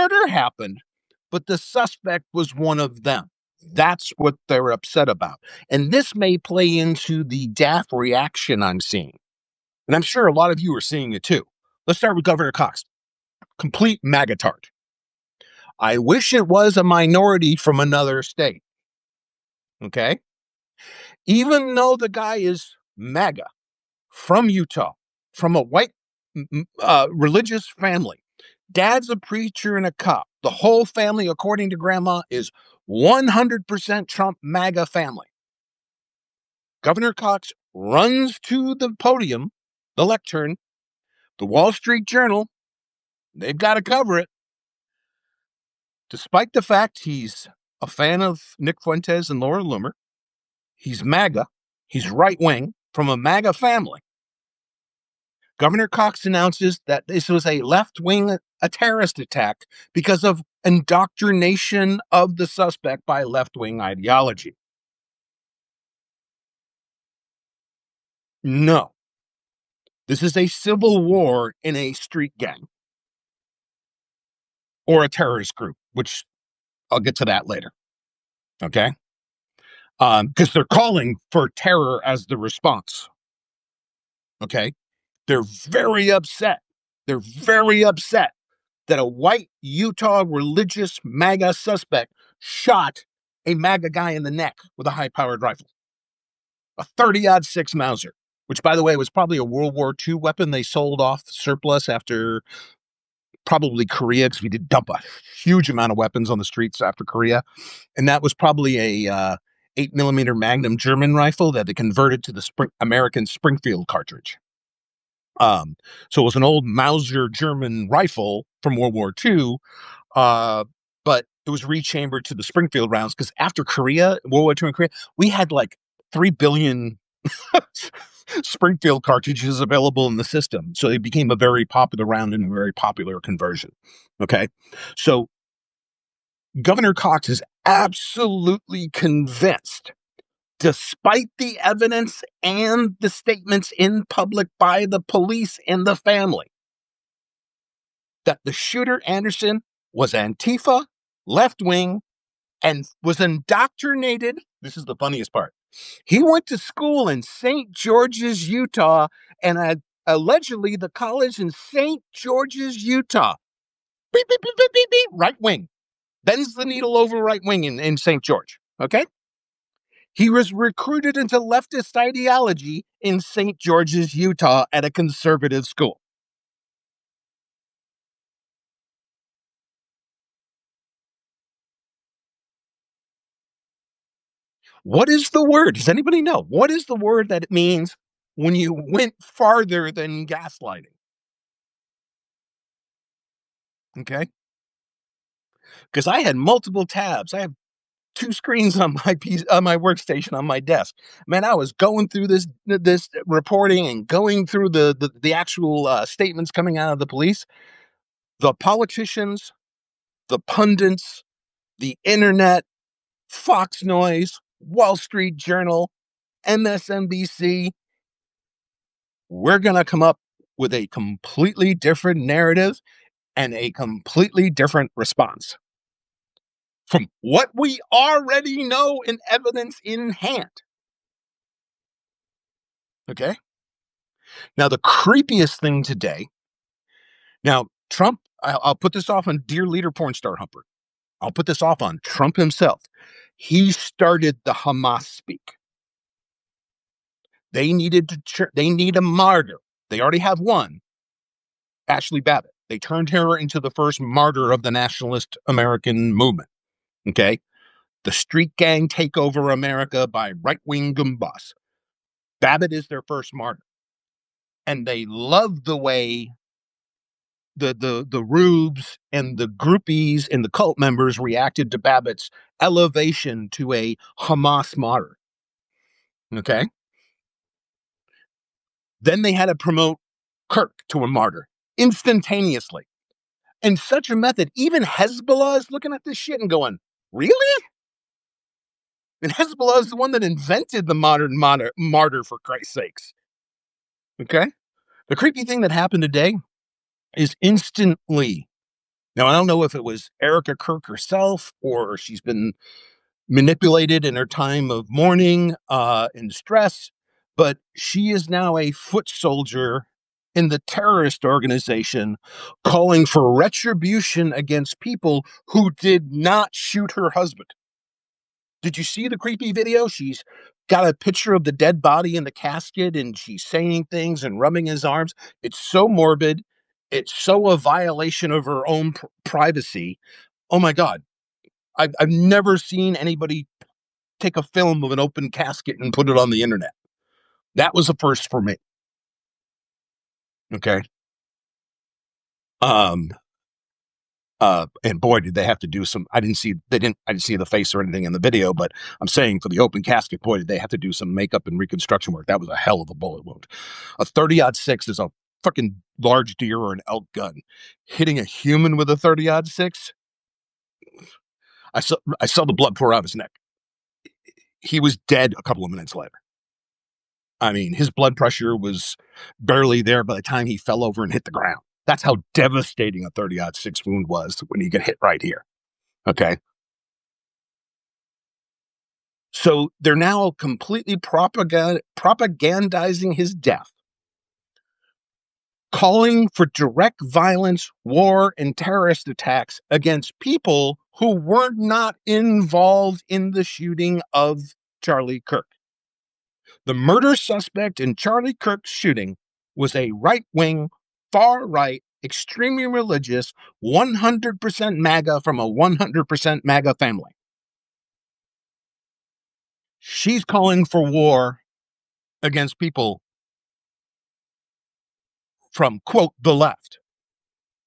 murder happened, but the suspect was one of them. That's what they're upset about. And this may play into the daft reaction I'm seeing. And I'm sure a lot of you are seeing it too. Let's start with Governor Cox. Complete magatard. I wish it was a minority from another state. Okay. Even though the guy is MAGA from Utah, from a white religious family, dad's a preacher and a cop. The whole family, according to grandma, is 100% Trump MAGA family. Governor Cox runs to the podium, the lectern, the Wall Street Journal. They've got to cover it. Despite the fact he's a fan of Nick Fuentes and Laura Loomer, he's MAGA, he's right wing from a MAGA family. Governor Cox announces that this was a left-wing a terrorist attack because of indoctrination of the suspect by left-wing ideology. No. This is a civil war in a street gang or a terrorist group, which I'll get to that later. Okay? Because they're calling for terror as the response. Okay? They're very upset. They're very upset that a white Utah religious MAGA suspect shot a MAGA guy in the neck with a high-powered rifle. A 30-06 Mauser, which, by the way, was probably a World War II weapon they sold off surplus after probably Korea, because we did dump a huge amount of weapons on the streets after Korea. And that was probably a 8mm Magnum German rifle that they converted to the American Springfield cartridge. So it was an old Mauser German rifle from World War II, but it was rechambered to the Springfield rounds because after Korea, World War II and Korea, we had like 3 billion Springfield cartridges available in the system. So it became a very popular round and a very popular conversion. Okay. So Governor Cox is absolutely convinced, despite the evidence and the statements in public by the police and the family, that the shooter, Anderson, was Antifa, left-wing, and was indoctrinated. This is the funniest part. He went to school in St. George's, Utah, and allegedly the college in St. George's, Utah, beep, beep, beep, beep, beep, beep, right wing, bends the needle over right wing in St. George, okay? He was recruited into leftist ideology in St. George's, Utah at a conservative school. What is the word? Does anybody know? What is the word that it means when you went farther than gaslighting? Okay. Because I had multiple tabs. I have 2 screens on my workstation on my desk. Man, I was going through this reporting and going through the actual statements coming out of the police. The politicians, the pundits, the internet, Fox Noise, Wall Street Journal, MSNBC, we're going to come up with a completely different narrative and a completely different response from what we already know in evidence in hand. Okay? Now, the creepiest thing today, now, Trump, I'll put this off on Dear Leader Porn Star Humper. I'll put this off on Trump himself. He started the Hamas speak. They need a martyr. They already have one, Ashley Babbitt. They turned her into the first martyr of the nationalist American movement. Okay? The street gang take over America by right-wing gumbas. Babbitt is their first martyr. And they love the way the rubes and the groupies and the cult members reacted to Babbitt's elevation to a Hamas martyr. Okay? Then they had to promote Kirk to a martyr instantaneously. And such a method, even Hezbollah is looking at this shit and going, really? And Hezbollah is the one that invented the modern martyr, for Christ's sakes. Okay? The creepy thing that happened today is instantly Now, I don't know if it was Erica Kirk herself or she's been manipulated in her time of mourning and stress, but she is now a foot soldier in the terrorist organization calling for retribution against people who did not shoot her husband. Did you see the creepy video? She's got a picture of the dead body in the casket and she's saying things and rubbing his arms. It's so morbid. It's so a violation of her own privacy. Oh my God. I've never seen anybody take a film of an open casket and put it on the internet. That was a first for me. Okay. Um, and boy, did they have to do some. I didn't see the face or anything in the video, but I'm saying for the open casket, boy, did they have to do some makeup and reconstruction work. That was a hell of a bullet wound. A 30-06 is a fucking large deer or an elk gun. Hitting a human with a 30-06, I saw the blood pour out of his neck. He was dead a couple of minutes later. I mean, his blood pressure was barely there by the time he fell over and hit the ground. That's how devastating a 30-06 wound was when you get hit right here. Okay. So they're now completely propagandizing his death, calling for direct violence, war, and terrorist attacks against people who were not involved in the shooting of Charlie Kirk. The murder suspect in Charlie Kirk's shooting was a right-wing, far-right, extremely religious, 100% MAGA from a 100% MAGA family. She's calling for war against people from, quote, the left.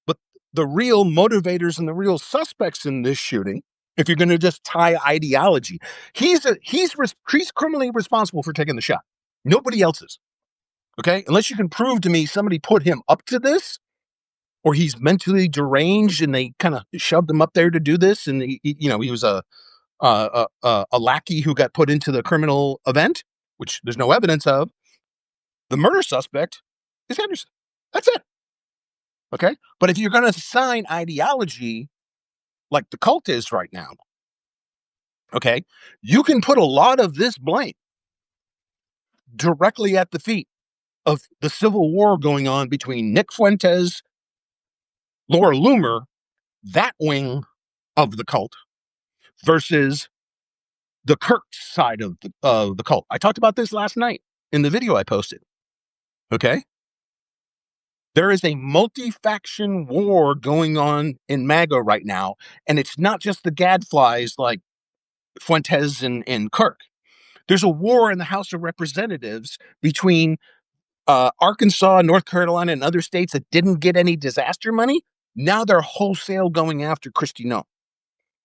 But the real motivators and the real suspects in this shooting, if you're going to just tie ideology, he's criminally responsible for taking the shot. Nobody else is. Okay? Unless you can prove to me somebody put him up to this, or he's mentally deranged and they kind of shoved him up there to do this. And he was a lackey who got put into the criminal event, which there's no evidence of. The murder suspect is Henderson. That's it. Okay. But if you're going to assign ideology like the cult is right now, okay, you can put a lot of this blame directly at the feet of the civil war going on between Nick Fuentes, Laura Loomer, that wing of the cult, versus the Kirk side of the cult. I talked about this last night in the video I posted. Okay. There is a multi-faction war going on in MAGA right now, and it's not just the gadflies like Fuentes and Kirk. There's a war in the House of Representatives between Arkansas, North Carolina, and other states that didn't get any disaster money. Now they're wholesale going after Kristi Noem.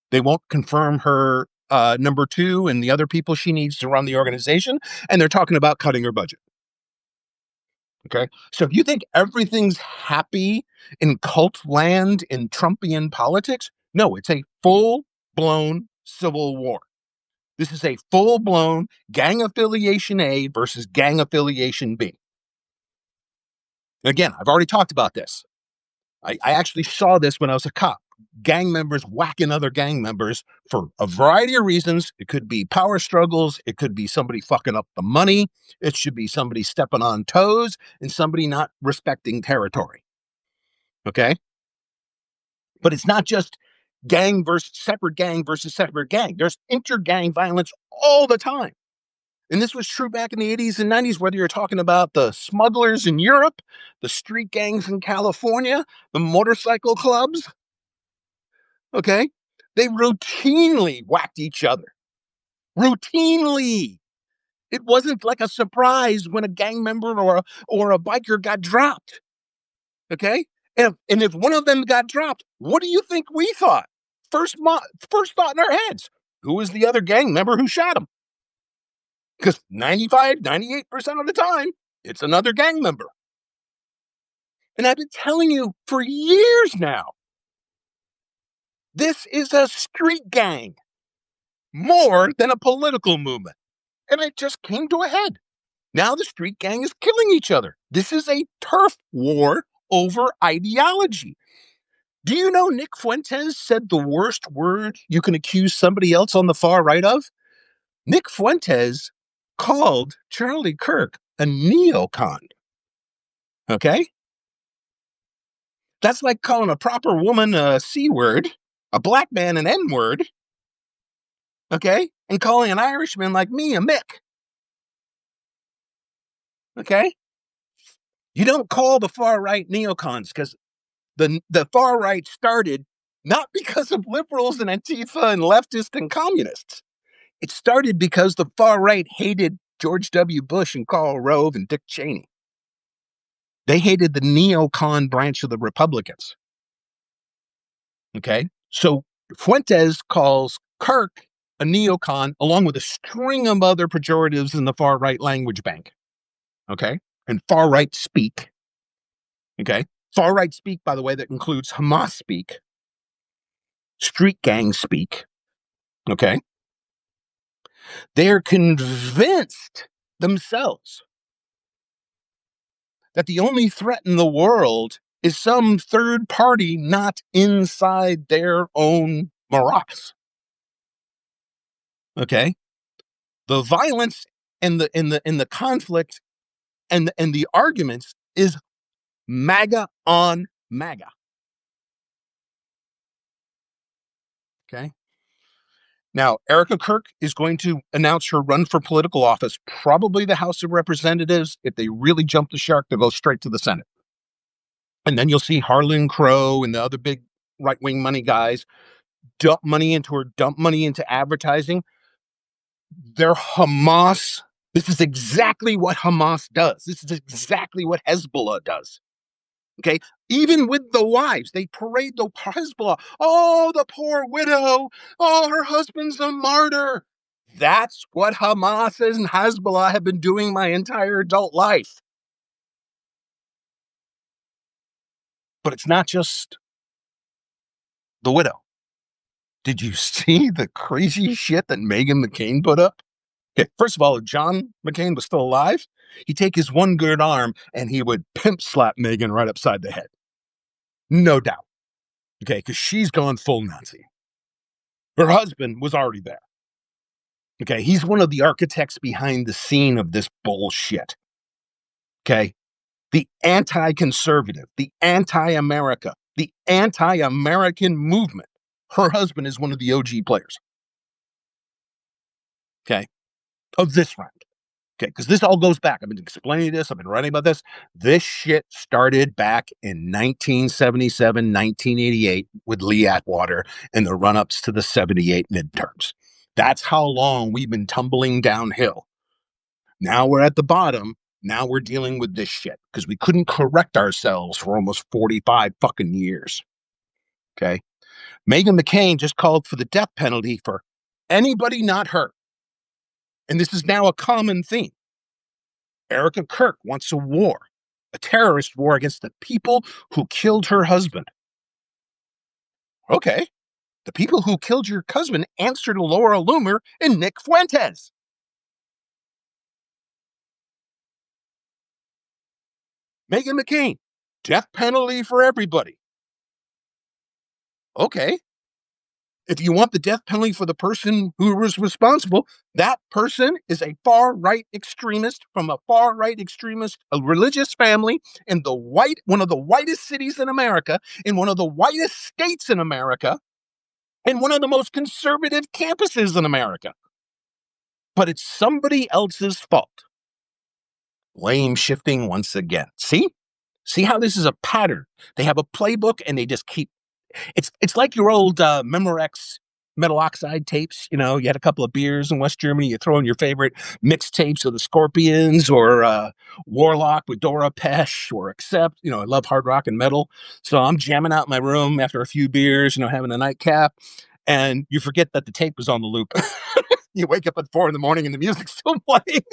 They won't confirm her number two and the other people she needs to run the organization, and they're talking about cutting her budget. Okay. So if you think everything's happy in cult land in Trumpian politics, no, it's a full-blown civil war. This is a full-blown gang affiliation A versus gang affiliation B. Again, I've already talked about this. I actually saw this when I was a cop. Gang members whacking other gang members for a variety of reasons. It could be power struggles. It could be somebody fucking up the money. It should be somebody stepping on toes and somebody not respecting territory. Okay? But it's not just gang versus separate gang versus separate gang. There's inter-gang violence all the time. And this was true back in the 80s and 90s, whether you're talking about the smugglers in Europe, the street gangs in California, the motorcycle clubs. Okay? They routinely whacked each other. Routinely. It wasn't like a surprise when a gang member or a biker got dropped. Okay? And if one of them got dropped, what do you think we thought? First thought in our heads. Who was the other gang member who shot him? Because 95, 98% of the time, it's another gang member. And I've been telling you for years now, this is a street gang more than a political movement. And it just came to a head. Now the street gang is killing each other. This is a turf war over ideology. Do you know Nick Fuentes said the worst word you can accuse somebody else on the far right of? Nick Fuentes called Charlie Kirk a neocon. Okay? That's like calling a proper woman a C word, a black man an N word, okay? And calling an Irishman like me a Mick. Okay? You don't call the far right neocons because the far right started not because of liberals and Antifa and leftists and communists. It started because the far right hated George W. Bush and Karl Rove and Dick Cheney. They hated the neocon branch of the Republicans. Okay. So Fuentes calls Kirk a neocon along with a string of other pejoratives in the far right language bank. Okay. And far right speak. Okay. Far right speak, by the way, that includes Hamas speak, street gang speak. Okay. They're convinced themselves that the only threat in the world is some third party not inside their own morass. Okay. The violence and the conflict and the arguments is MAGA on MAGA. Okay. Now, Erica Kirk is going to announce her run for political office, probably the House of Representatives. If they really jump the shark, they'll go straight to the Senate. And then you'll see Harlan Crow and the other big right wing money guys dump money into her, dump money into advertising. They're Hamas. This is exactly what Hamas does. This is exactly what Hezbollah does. Okay. Even with the wives, they parade the Hezbollah. Oh, the poor widow. Oh, her husband's a martyr. That's what Hamas and Hezbollah have been doing my entire adult life. But it's not just the widow. Did you see the crazy shit that Meghan McCain put up? Okay, first of all, if John McCain was still alive, he'd take his one good arm and he would pimp slap Meghan right upside the head. No doubt. Okay, because she's gone full Nazi. Her husband was already there. Okay, he's one of the architects behind the scene of this bullshit. Okay, the anti-conservative, the anti-America, the anti-American movement. Her husband is one of the OG players. Okay, of this round. Okay, because this all goes back. I've been explaining this. I've been writing about this. This shit started back in 1977, 1988 with Lee Atwater and the run-ups to the 78 midterms. That's how long we've been tumbling downhill. Now we're at the bottom. Now we're dealing with this shit because we couldn't correct ourselves for almost 45 fucking years. Okay. Meghan McCain just called for the death penalty for anybody not her. And this is now a common theme. Erica Kirk wants a war, a terrorist war against the people who killed her husband. Okay. The people who killed your husband answer to Laura Loomer and Nick Fuentes. Meghan McCain, death penalty for everybody. Okay. If you want the death penalty for the person who was responsible, that person is a far right extremist from a far right extremist, a religious family in one of the whitest cities in America, in one of the whitest states in America, in one of the most conservative campuses in America. But it's somebody else's fault. Blame shifting once again. See how this is a pattern. They have a playbook and they just keep. It's like your old Memorex metal oxide tapes. You know, you had a couple of beers in West Germany. You throw in your favorite mixtapes of the Scorpions or Warlock with Dora Pesh or Accept. You know, I love hard rock and metal. So I'm jamming out in my room after a few beers, you know, having a nightcap. And you forget that the tape was on the loop. You wake up at 4 a.m. and the music's still playing.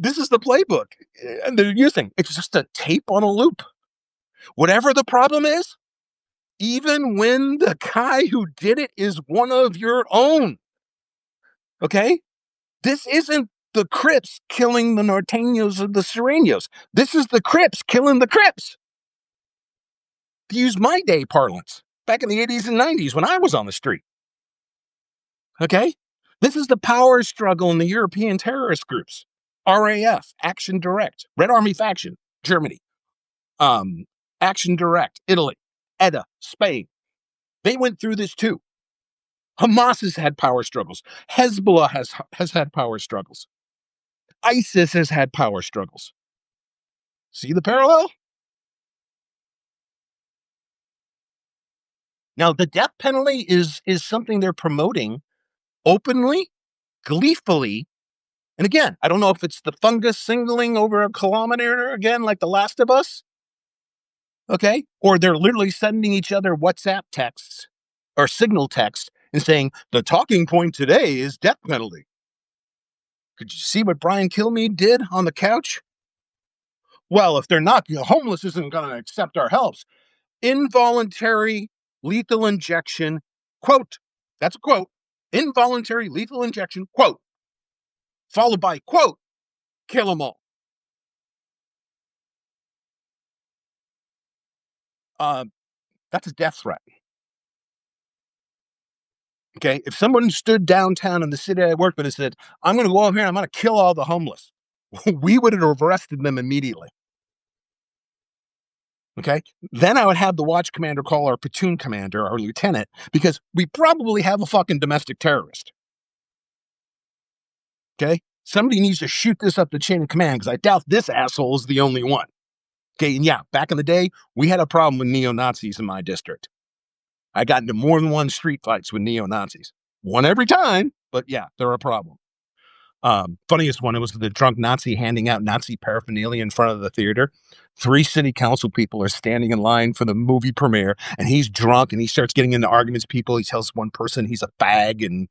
This is the playbook. And they're using it's just a tape on a loop. Whatever the problem is, even when the guy who did it is one of your own. Okay? This isn't the Crips killing the Norteños or the Sureños. This is the Crips killing the Crips. to use my day parlance, back in the 80s and 90s when I was on the street. Okay? This is the power struggle in the European terrorist groups. RAF, Action Direct, Red Army Faction, Germany. Action Direct, Italy. ETA, Spain. They went through this too. Hamas has had power struggles. Hezbollah has had power struggles. ISIS has had power struggles. See the parallel? Now, the death penalty is something they're promoting openly, gleefully. And again, I don't know if it's the fungus singling over a kilometer again, like The Last of Us. Okay. Or they're literally sending each other WhatsApp texts or signal text and saying, the talking point today is death penalty. Could you see what Brian Kilmeade did on the couch? Well, if they're not, homeless isn't going to accept our helps. Involuntary lethal injection, quote, that's a quote, involuntary lethal injection, quote, followed by, quote, kill them all. That's a death threat. Okay, if someone stood downtown in the city I worked with and said, I'm going to go over here and I'm going to kill all the homeless, we would have arrested them immediately. Okay, then I would have the watch commander call our platoon commander, our lieutenant, because we probably have a fucking domestic terrorist. Okay, somebody needs to shoot this up the chain of command because I doubt this asshole is the only one. Okay, and yeah, back in the day, we had a problem with neo-Nazis in my district. I got into more than one street fights with neo-Nazis. One every time, but yeah, they're a problem. Funniest one, it was the drunk Nazi handing out Nazi paraphernalia in front of the theater. 3 city council people are standing in line for the movie premiere, and he's drunk and he starts getting into arguments with people. He tells one person he's a fag and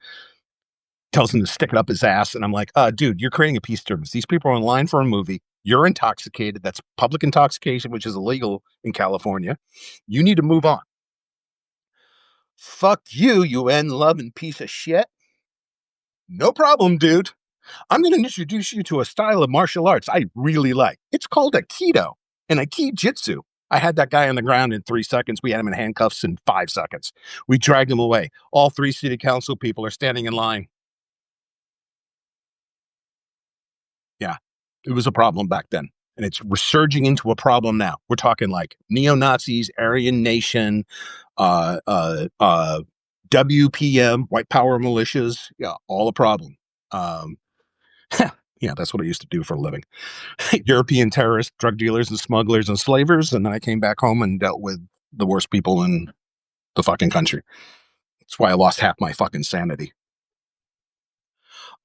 tells him to stick it up his ass. And I'm like, dude, you're creating a peace disturbance. These people are in line for a movie. You're intoxicated. That's public intoxication, which is illegal in California. You need to move on. Fuck you, UN loving piece of shit. No problem, dude. I'm going to introduce you to a style of martial arts I really like. It's called Aikido and Aikijitsu. I had that guy on the ground in 3 seconds. We had him in handcuffs in 5 seconds. We dragged him away. All 3 city council people are standing in line. Yeah, it was a problem back then. And it's resurging into a problem now. We're talking like neo-Nazis, Aryan Nation, WPM, white power militias. Yeah, all a problem. Yeah, that's what I used to do for a living. European terrorists, drug dealers, and smugglers and slavers. And then I came back home and dealt with the worst people in the fucking country. That's why I lost half my fucking sanity.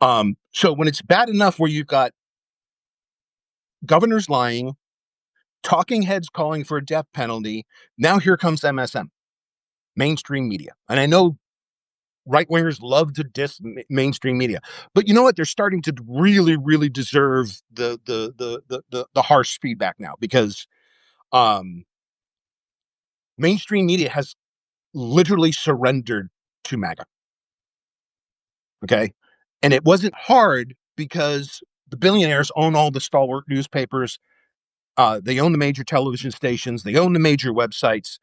So when it's bad enough where you've got governors lying, talking heads calling for a death penalty, now here comes MSM, mainstream media. And I know right wingers love to diss mainstream media, but you know what? They're starting to really, really deserve the harsh feedback now because mainstream media has literally surrendered to MAGA. Okay, and it wasn't hard because the billionaires own all the stalwart newspapers. They own the major television stations. They own the major websites,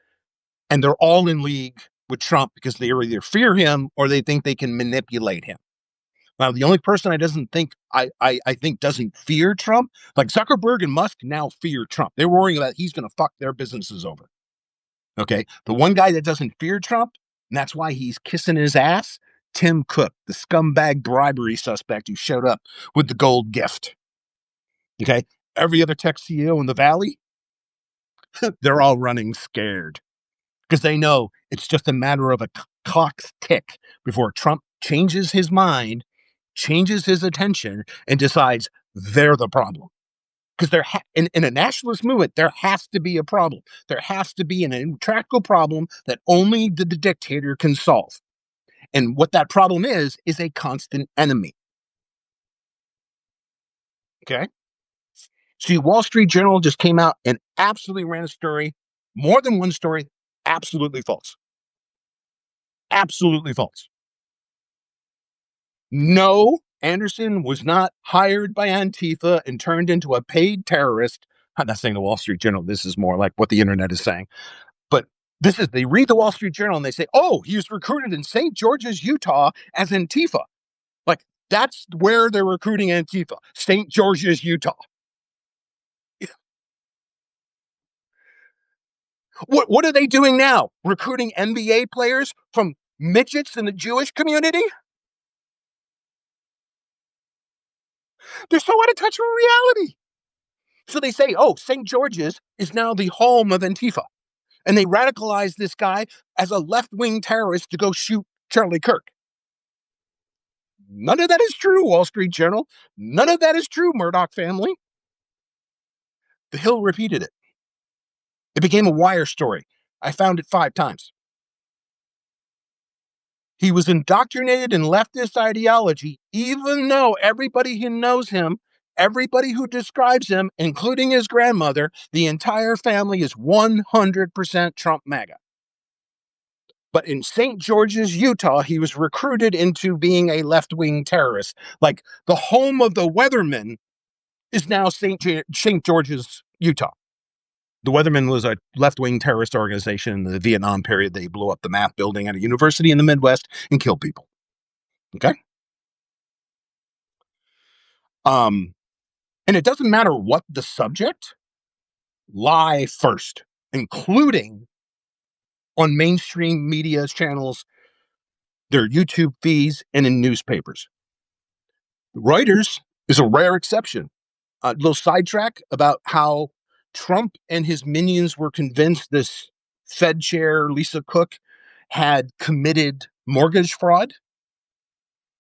and they're all in league with Trump because they either fear him or they think they can manipulate him. Now, the only person I think doesn't fear Trump, like Zuckerberg and Musk, now fear Trump. They're worrying about he's going to fuck their businesses over. Okay, the one guy that doesn't fear Trump, and that's why he's kissing his ass, Tim Cook, the scumbag bribery suspect who showed up with the gold gift. Okay, every other tech CEO in the Valley, they're all running scared because they know it's just a matter of a clock's tick before Trump changes his mind, changes his attention, and decides they're the problem. Because in a nationalist movement, there has to be a problem. There has to be an intractable problem that only the dictator can solve. And what that problem is a constant enemy. Okay? See, Wall Street Journal just came out and absolutely ran a story, more than one story, absolutely false. Absolutely false. No, Anderson was not hired by Antifa and turned into a paid terrorist. I'm not saying the Wall Street Journal. This is more like what the internet is saying. But They read the Wall Street Journal and they say, oh, he was recruited in St. George's, Utah as Antifa. Like, that's where they're recruiting Antifa, St. George's, Utah. What are they doing now? Recruiting NBA players from midgets in the Jewish community? They're so out of touch with reality. So they say, oh, St. George's is now the home of Antifa. And they radicalize this guy as a left-wing terrorist to go shoot Charlie Kirk. None of that is true, Wall Street Journal. None of that is true, Murdoch family. The Hill repeated it. It became a wire story. I found it 5 times. He was indoctrinated in leftist ideology, even though everybody who knows him, everybody who describes him, including his grandmother, the entire family is 100% Trump MAGA. But in St. George's, Utah, he was recruited into being a left-wing terrorist. Like, the home of the Weathermen is now St. George's, Utah. The Weathermen was a left-wing terrorist organization in the Vietnam period. They blew up the math building at a university in the Midwest and killed people. Okay? And it doesn't matter what the subject, lie first, including on mainstream media channels, their YouTube feeds, and in newspapers. Reuters is a rare exception. A little sidetrack about how Trump and his minions were convinced this Fed chair, Lisa Cook, had committed mortgage fraud.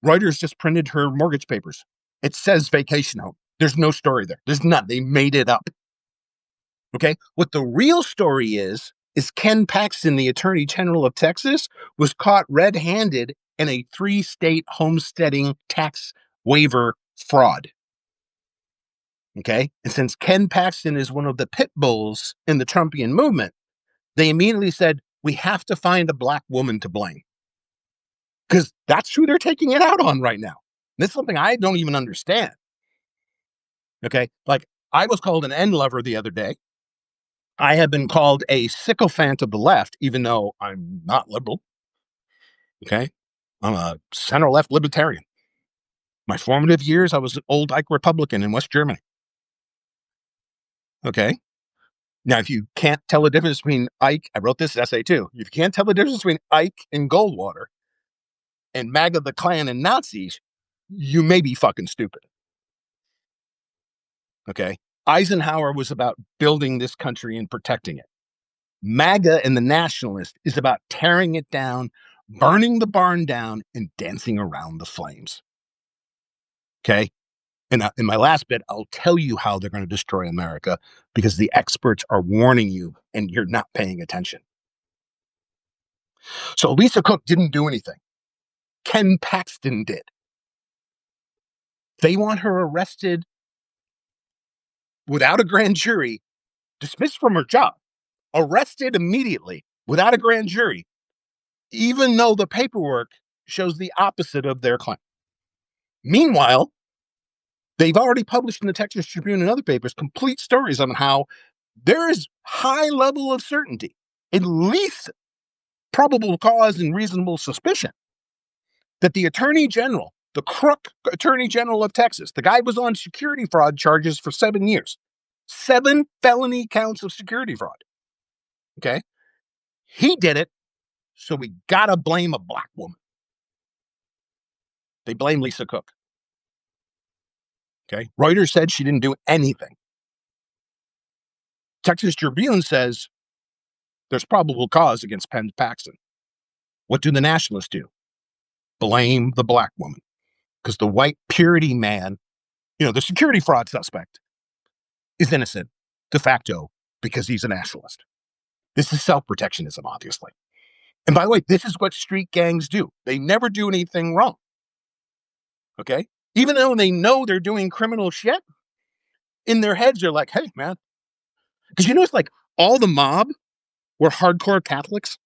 Reuters just printed her mortgage papers. It says vacation home. There's no story there. There's none. They made it up. Okay. What the real story is Ken Paxton, the Attorney General of Texas, was caught red-handed in a 3-state homesteading tax waiver fraud. Okay. And since Ken Paxton is one of the pit bulls in the Trumpian movement, they immediately said, we have to find a black woman to blame. Because that's who they're taking it out on right now. This is something I don't even understand. Okay. Like, I was called an N lover the other day. I have been called a sycophant of the left, even though I'm not liberal. Okay. I'm a center left libertarian. My formative years, I was an old Ike Republican in West Germany. Okay. Now, if you can't tell the difference between Ike, I wrote this essay too. If you can't tell the difference between Ike and Goldwater and MAGA, the Klan, and Nazis, you may be fucking stupid. Okay. Eisenhower was about building this country and protecting it. MAGA and the nationalist is about tearing it down, burning the barn down, and dancing around the flames. Okay. And in my last bit, I'll tell you how they're going to destroy America because the experts are warning you and you're not paying attention. So Lisa Cook didn't do anything. Ken Paxton did. They want her arrested without a grand jury, dismissed from her job, arrested immediately without a grand jury, even though the paperwork shows the opposite of their claim. Meanwhile, they've already published in the Texas Tribune and other papers complete stories on how there is high level of certainty, at least probable cause and reasonable suspicion, that the Attorney General, the crook Attorney General of Texas, the guy was on security fraud charges for 7 years, 7 felony counts of security fraud. Okay. He did it. So we got to blame a black woman. They blame Lisa Cook. Okay. Reuters said she didn't do anything. Texas Tribune says there's probable cause against Ken Paxton. What do the nationalists do? Blame the black woman. Because the white purity man, the security fraud suspect, is innocent de facto because he's a nationalist. This is self-protectionism, obviously. And by the way, this is what street gangs do. They never do anything wrong. Okay? Even though they know they're doing criminal shit, in their heads, they're like, hey, man. Because it's like all the mob were hardcore Catholics.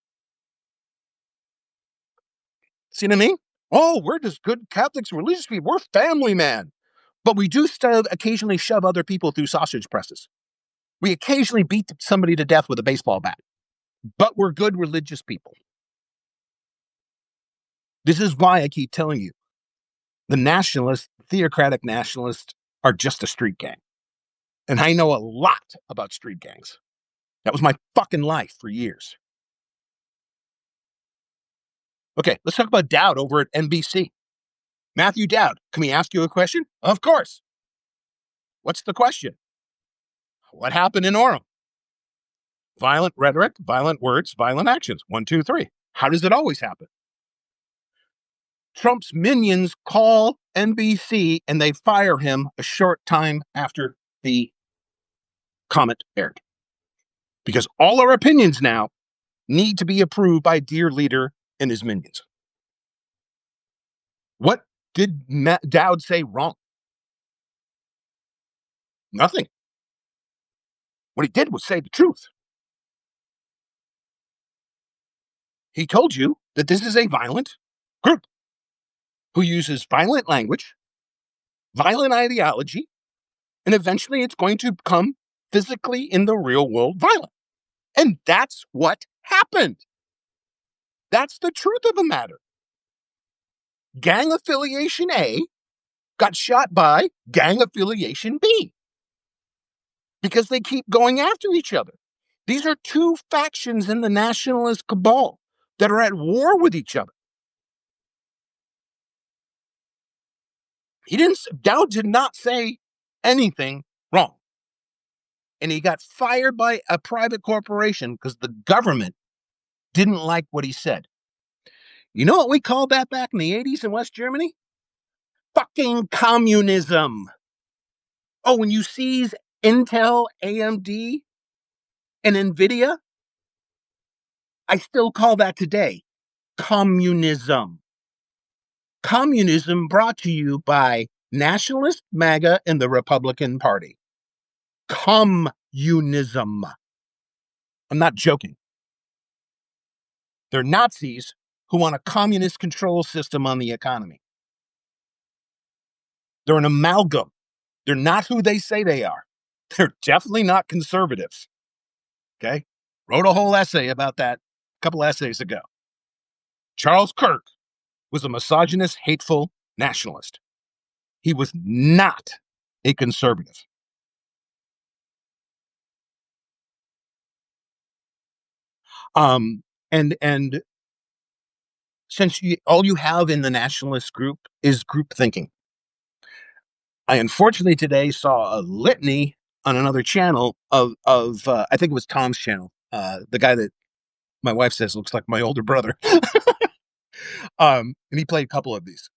See what I mean? Oh, we're just good Catholics, religious people. We're family, man. But we do occasionally shove other people through sausage presses. We occasionally beat somebody to death with a baseball bat. but we're good religious people. This is why I keep telling you the nationalists, theocratic nationalists, are just a street gang. And I know a lot about street gangs. That was my fucking life for years. Okay, let's talk about Dowd over at NBC. Matthew Dowd, can we ask you a question? Of course. What's the question? What happened in Orem? Violent rhetoric, violent words, violent actions. 1, 2, 3. How does it always happen? Trump's minions call NBC and they fire him a short time after the comment aired. Because all our opinions now need to be approved by dear leader and his minions. What did Dowd say wrong? Nothing. What he did was say the truth. He told you that this is a violent group who uses violent language, violent ideology, and eventually it's going to become physically in the real world violent. And that's what happened. That's the truth of the matter. Gang affiliation A got shot by gang affiliation B because they keep going after each other. These are two factions in the nationalist cabal that are at war with each other. Dowd did not say anything wrong. And he got fired by a private corporation because the government didn't like what he said. You know what we called that back in the 80s in West Germany? Fucking communism. Oh, when you seize Intel, AMD, and NVIDIA, I still call that today communism. Communism brought to you by nationalist MAGA and the Republican Party. Communism. I'm not joking. They're Nazis who want a communist control system on the economy. They're an amalgam. They're not who they say they are. They're definitely not conservatives. Okay? Wrote a whole essay about that a couple essays ago. Charles Kirk was a misogynist, hateful nationalist. He was not a conservative. And since all you have in the nationalist group is group thinking, I unfortunately today saw a litany on another channel of I think it was Tom's channel, the guy that my wife says looks like my older brother. And he played a couple of these.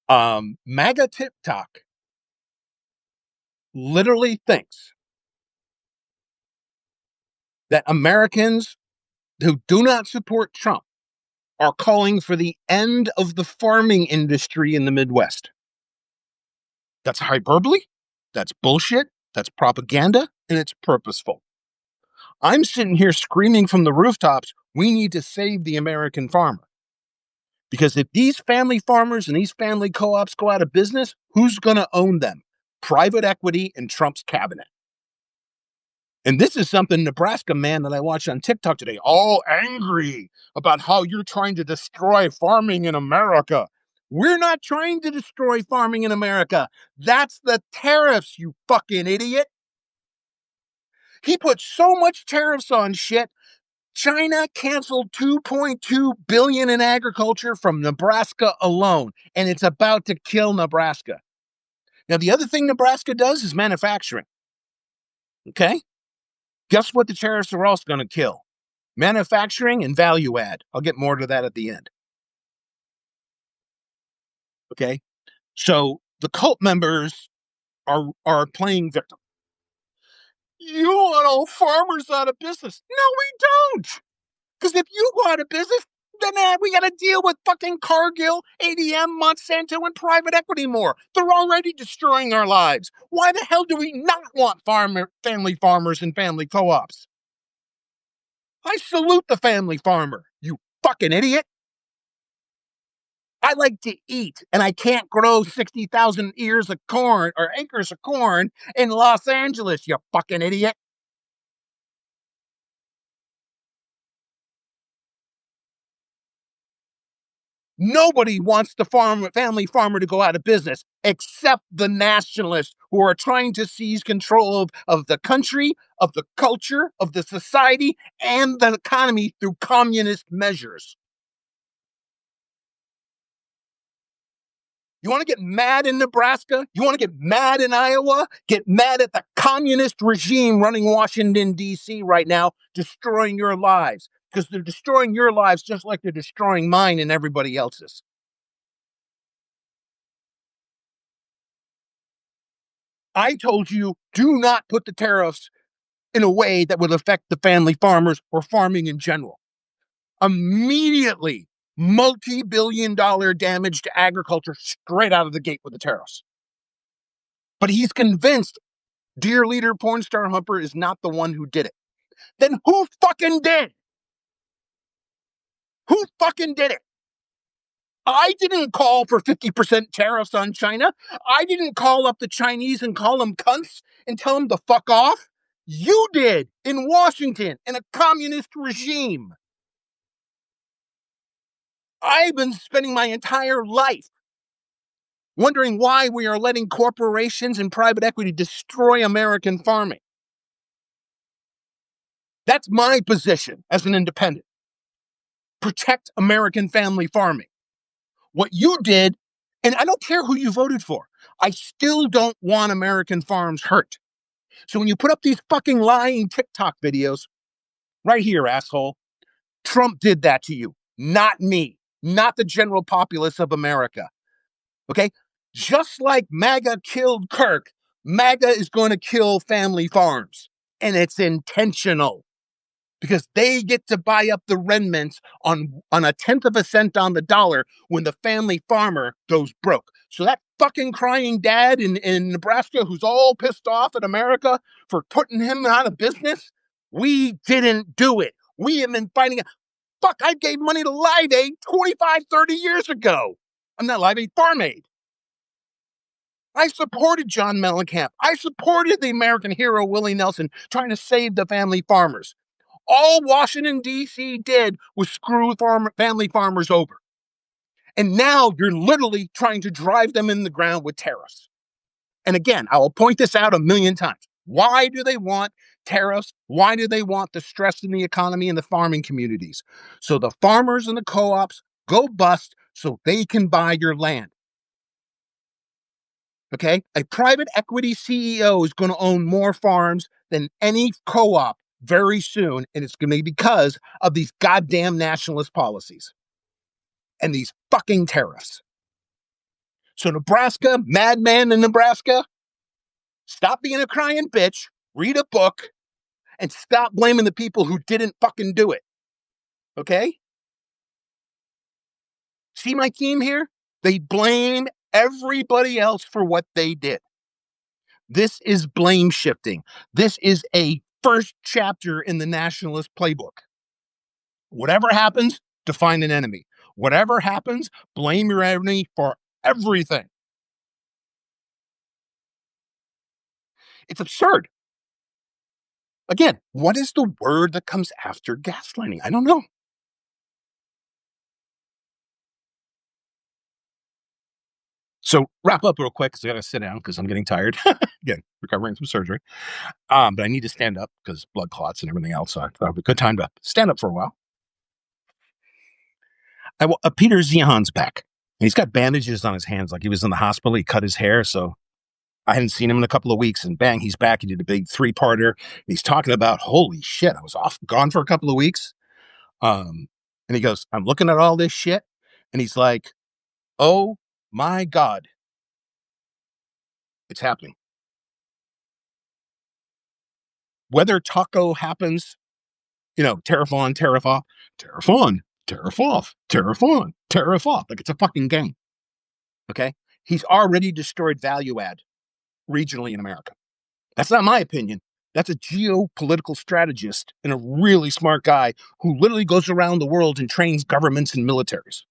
MAGA TikTok literally thinks that Americans who do not support Trump are calling for the end of the farming industry in the Midwest. That's hyperbole. That's bullshit. That's propaganda. And it's purposeful. I'm sitting here screaming from the rooftops, we need to save the American farmer. Because if these family farmers and these family co-ops go out of business, who's going to own them? Private equity and Trump's cabinet. And this is something Nebraska man that I watched on TikTok today, all angry about how you're trying to destroy farming in America. We're not trying to destroy farming in America. That's the tariffs, you fucking idiot. He put so much tariffs on shit. China canceled $2.2 billion in agriculture from Nebraska alone, and it's about to kill Nebraska. Now, the other thing Nebraska does is manufacturing. Okay? Guess what the tariffs are also going to kill? Manufacturing and value add. I'll get more to that at the end. Okay? So the cult members are playing victim. You want all farmers out of business? No, we don't. Because if you go out of business, then we got to deal with fucking Cargill, ADM, Monsanto, and private equity more. They're already destroying our lives. Why the hell do we not want family farmers and family co-ops? I salute the family farmer, you fucking idiot. I like to eat, and I can't grow 60,000 ears of corn or acres of corn in Los Angeles, you fucking idiot. Nobody wants the family farmer to go out of business except the nationalists who are trying to seize control of the country, of the culture, of the society, and the economy through communist measures. You want to get mad in Nebraska? You want to get mad in Iowa? Get mad at the communist regime running Washington, D.C. right now, destroying your lives. Because they're destroying your lives just like they're destroying mine and everybody else's. I told you, do not put the tariffs in a way that would affect the family farmers or farming in general. Immediately, multi-billion-dollar damage to agriculture straight out of the gate with the tariffs. But he's convinced dear leader porn star Humper is not the one who did it. Then who fucking did? Who fucking did it? I didn't call for 50% tariffs on China. I didn't call up the Chinese and call them cunts and tell them to fuck off. You did in Washington in a communist regime. I've been spending my entire life wondering why we are letting corporations and private equity destroy American farming. That's my position as an independent. Protect American family farming. What you did, and I don't care who you voted for, I still don't want American farms hurt. So when you put up these fucking lying TikTok videos, right here, asshole, Trump did that to you, not me, not the general populace of America. Okay? Just like MAGA killed Kirk, MAGA is going to kill family farms. And it's intentional because they get to buy up the remnants on a tenth of a cent on the dollar when the family farmer goes broke. So that fucking crying dad in Nebraska who's all pissed off at America for putting him out of business, we didn't do it. We have been fighting it. Fuck, I gave money to Live Aid 25, 30 years ago. I'm not Live Aid, Farm Aid. I supported John Mellencamp. I supported the American hero, Willie Nelson, trying to save the family farmers. All Washington, D.C. did was screw family farmers over. And now you're literally trying to drive them in the ground with tariffs. And again, I will point this out a million times. Why do they want tariffs? Why do they want the stress in the economy and the farming communities? So the farmers and the co-ops go bust so they can buy your land. Okay? A private equity CEO is going to own more farms than any co-op very soon, and it's going to be because of these goddamn nationalist policies and these fucking tariffs. So Nebraska, madman in Nebraska, stop being a crying bitch, read a book, and stop blaming the people who didn't fucking do it. Okay? See my theme here? They blame everybody else for what they did. This is blame shifting. This is a first chapter in the nationalist playbook. Whatever happens, define an enemy. Whatever happens, blame your enemy for everything. It's absurd. Again, what is the word that comes after gaslighting? I don't know. So wrap up real quick because I got to sit down because I'm getting tired. Again, recovering from surgery. But I need to stand up because blood clots and everything else. So I thought it would be a good time to stand up for a while. Peter Zehan's back. And he's got bandages on his hands like he was in the hospital. He cut his hair. So I hadn't seen him in a couple of weeks. And bang, he's back. He did a big 3-parter. He's talking about, holy shit, I was gone for a couple of weeks. And he goes, I'm looking at all this shit. And he's like, oh my God, it's happening. Whether taco happens, tariff on, tariff off, tariff on, tariff off, tariff on, tariff off. Like it's a fucking game. Okay. He's already destroyed value add regionally in America. That's not my opinion. That's a geopolitical strategist and a really smart guy who literally goes around the world and trains governments and militaries.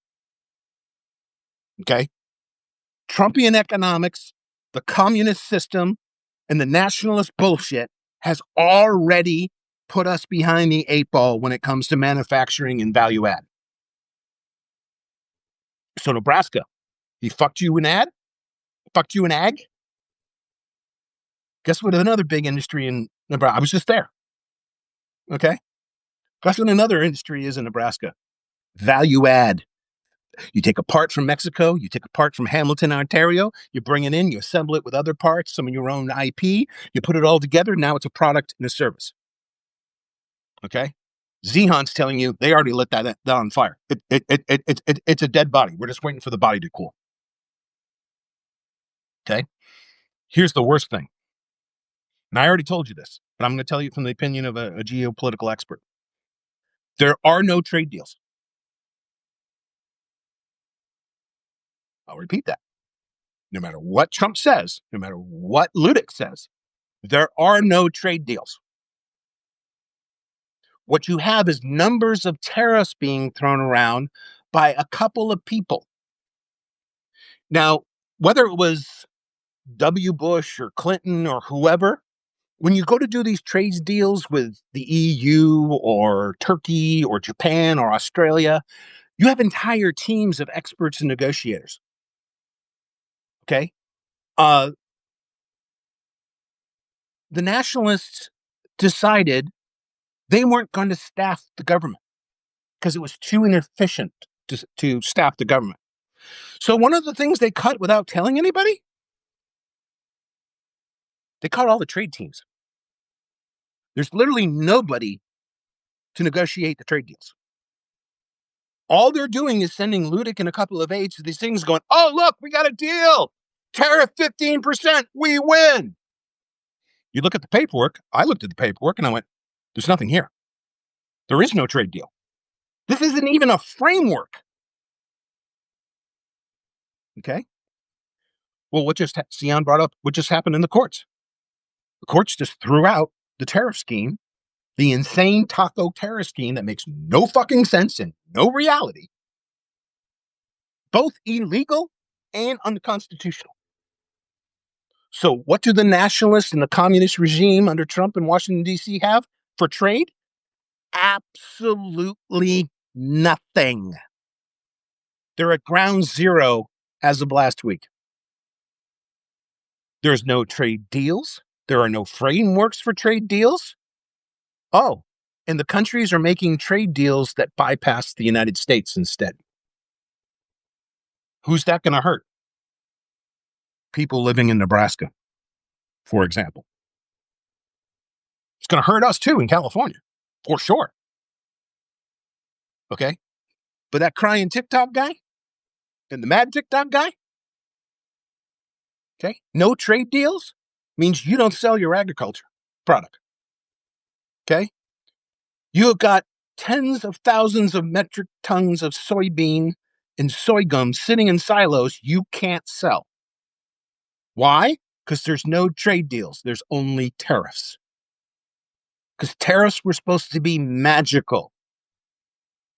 Okay. Trumpian economics, the communist system, and the nationalist bullshit has already put us behind the 8 ball when it comes to manufacturing and value add. So Nebraska, he fucked you in fucked you in ag. Guess what? Another big industry in Nebraska. I was just there. Okay. Guess what another industry is in Nebraska? Value add. You take a part from Mexico, you take a part from Hamilton, Ontario, you bring it in, you assemble it with other parts, some of your own IP, you put it all together. Now it's a product and a service. Okay. Zehon's telling you they already lit that on fire. It's a dead body. We're just waiting for the body to cool. Okay. Here's the worst thing. And I already told you this, but I'm going to tell you from the opinion of a geopolitical expert. There are no trade deals. I'll repeat that. No matter what Trump says, no matter what Ludick says, there are no trade deals. What you have is numbers of tariffs being thrown around by a couple of people. Now, whether it was W. Bush or Clinton or whoever, when you go to do these trade deals with the EU or Turkey or Japan or Australia, you have entire teams of experts and negotiators. Okay. The nationalists decided they weren't going to staff the government because it was too inefficient to staff the government. So one of the things they cut without telling anybody, they cut all the trade teams. There's literally nobody to negotiate the trade deals. All they're doing is sending Ludick and a couple of aides to these things going, oh, look, we got a deal. Tariff 15%. We win. You look at the paperwork. I looked at the paperwork and I went, there's nothing here. There is no trade deal. This isn't even a framework. Okay. Well, Sion brought up what just happened in the courts. The courts just threw out the tariff scheme, the insane taco tariff scheme that makes no fucking sense and no reality, both illegal and unconstitutional. So what do the nationalists and the communist regime under Trump in Washington, D.C. have for trade? Absolutely nothing. They're at ground zero as of last week. There's no trade deals. There are no frameworks for trade deals. Oh, and the countries are making trade deals that bypass the United States instead. Who's that going to hurt? People living in Nebraska, for example. It's going to hurt us too in California, for sure. Okay? But that crying TikTok guy and the mad TikTok guy, okay, no trade deals means you don't sell your agriculture product. Okay? You have got tens of thousands of metric tons of soybean and sorghum sitting in silos you can't sell. Why? Because there's no trade deals. There's only tariffs. Because tariffs were supposed to be magical.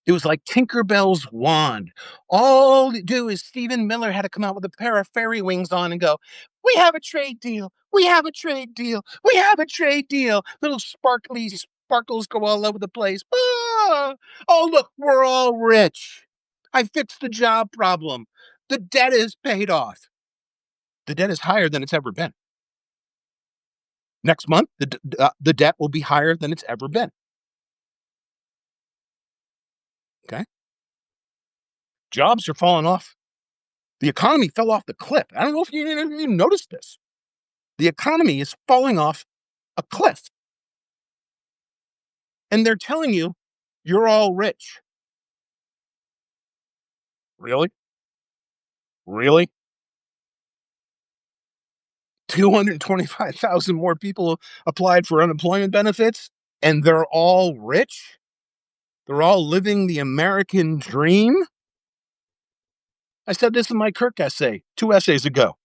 It was like Tinkerbell's wand. All you do is Stephen Miller had to come out with a pair of fairy wings on and go, we have a trade deal. We have a trade deal. We have a trade deal. Little sparkles go all over the place. Oh, look, we're all rich. I fixed the job problem. The debt is paid off. The debt is higher than it's ever been. Next month, the debt will be higher than it's ever been. Okay. Jobs are falling off. The economy fell off the cliff. I don't know if you noticed this. The economy is falling off a cliff. And they're telling you, you're all rich. Really? Really? 225,000 more people applied for unemployment benefits, and they're all rich? They're all living the American dream? I said this in my Kirk essay 2 essays ago.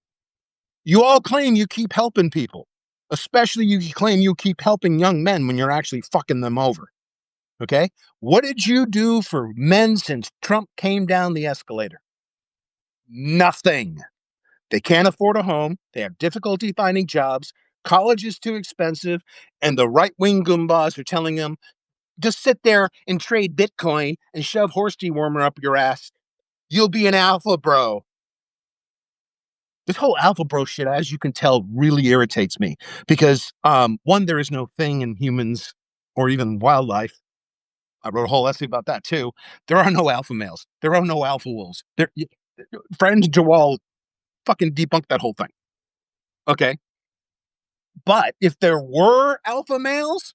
You all claim you keep helping people, especially you claim you keep helping young men when you're actually fucking them over. Okay? What did you do for men since Trump came down the escalator? Nothing. They can't afford a home. They have difficulty finding jobs. College is too expensive. And the right-wing goombas are telling them, just sit there and trade Bitcoin and shove horse dewormer up your ass. You'll be an alpha bro. This whole alpha bro shit, as you can tell, really irritates me because one, there is no thing in humans or even wildlife. I wrote a whole essay about that too. There are no alpha males. There are no alpha wolves. Friend Jawal fucking debunked that whole thing. Okay. But if there were alpha males,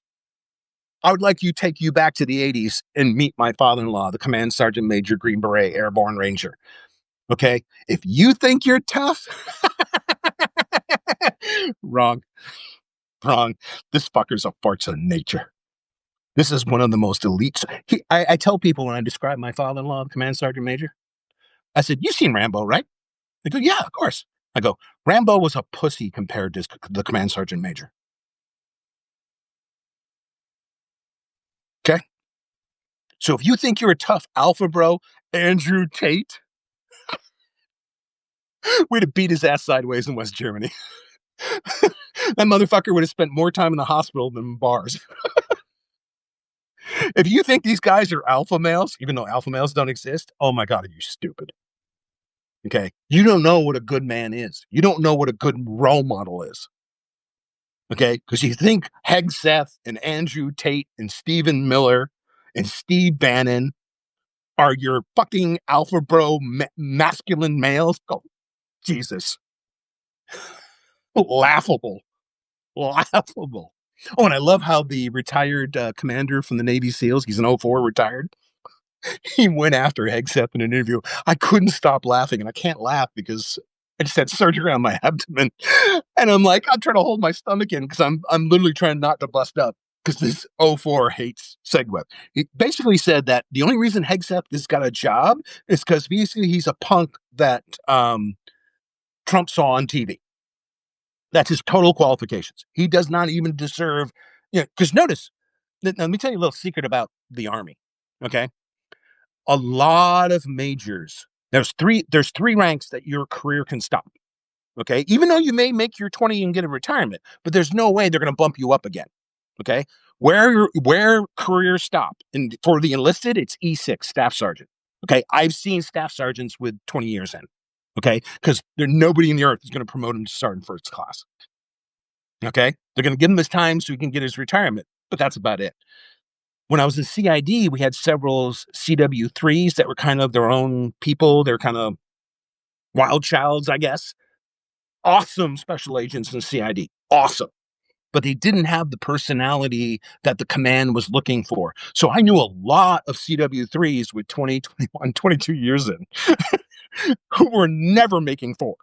I would like you take you back to the 80s and meet my father-in-law, the Command Sergeant Major Green Beret Airborne Ranger. Okay. If you think you're tough, wrong, wrong. This fucker's a force of nature. This is one of the most elite. I tell people when I describe my father-in-law, the Command Sergeant Major, I said, "You've seen Rambo, right?" They go, "Yeah, of course." I go, "Rambo was a pussy compared to the Command Sergeant Major." Okay. So if you think you're a tough alpha bro, Andrew Tate, we'd have beat his ass sideways in West Germany. That motherfucker would have spent more time in the hospital than in bars. If you think these guys are alpha males, even though alpha males don't exist, oh my God, are you stupid? Okay. You don't know what a good man is. You don't know what a good role model is. Okay. Because you think Hegseth and Andrew Tate and Stephen Miller and Steve Bannon are your fucking alpha bro masculine males. Oh, Jesus. Laughable. Laughable. Oh, and I love how the retired commander from the Navy SEALs, he's an '04 retired, he went after Hegseth in an interview. I couldn't stop laughing, and I can't laugh because I just had surgery on my abdomen, and I'm like, I'm trying to hold my stomach in because I'm literally trying not to bust up because this '04 hates SegWeb. He basically said that the only reason Hegseth has got a job is because basically he's a punk that Trump saw on TV. That's his total qualifications. He does not even deserve, because notice, let me tell you a little secret about the Army. Okay. A lot of majors, there's three ranks that your career can stop. Okay. Even though you may make your 20 and get a retirement, but there's no way they're going to bump you up again. Okay. Where careers stop. And for the enlisted, it's E6, staff sergeant. Okay. I've seen staff sergeants with 20 years in. Okay. Because nobody in the earth is going to promote him to sergeant first class. Okay. They're going to give him his time so he can get his retirement, but that's about it. When I was in CID, we had several CW3s that were kind of their own people. They're kind of wild childs, I guess. Awesome special agents in CID. Awesome. But they didn't have the personality that the command was looking for. So I knew a lot of CW3s with 20, 21, 22 years in who were never making 4.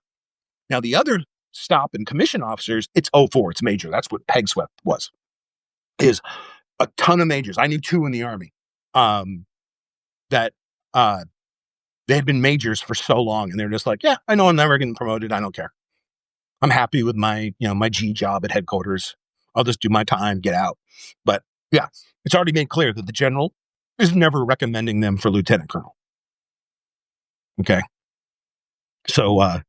Now, the other stop and commission officers, it's 04, it's major. That's what Peg Swept was, is a ton of majors. I knew 2 in the Army that they had been majors for so long, and they're just like, yeah, I know I'm never getting promoted. I don't care. I'm happy with my G job at headquarters. I'll just do my time, get out. But yeah, it's already made clear that the general is never recommending them for lieutenant colonel. Okay. So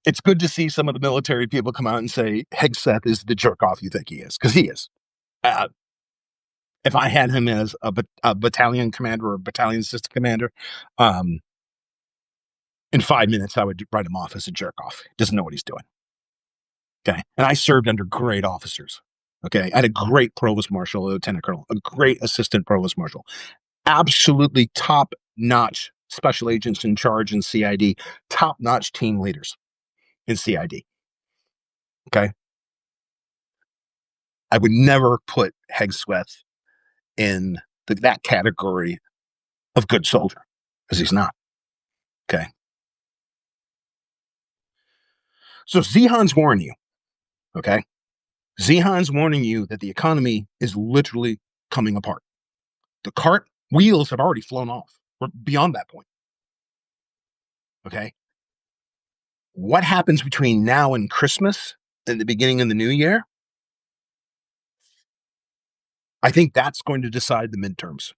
it's good to see some of the military people come out and say Hegseth is the jerk off you think he is, because he is. Uh, if I had him as a battalion commander or a battalion assistant commander, in 5 minutes, I would write him off as a jerk off. He doesn't know what he's doing. Okay. And I served under great officers. Okay. I had a great provost marshal, a lieutenant colonel, a great assistant provost marshal, absolutely top notch special agents in charge in CID, top notch team leaders in CID. Okay. I would never put Hegseth in that category of good soldier because he's not. Okay. So Zehan's warning you. Okay. Zehan's warning you that the economy is literally coming apart. The cart wheels have already flown off. We're beyond that point. Okay. What happens between now and Christmas and the beginning of the new year? I think that's going to decide the midterms.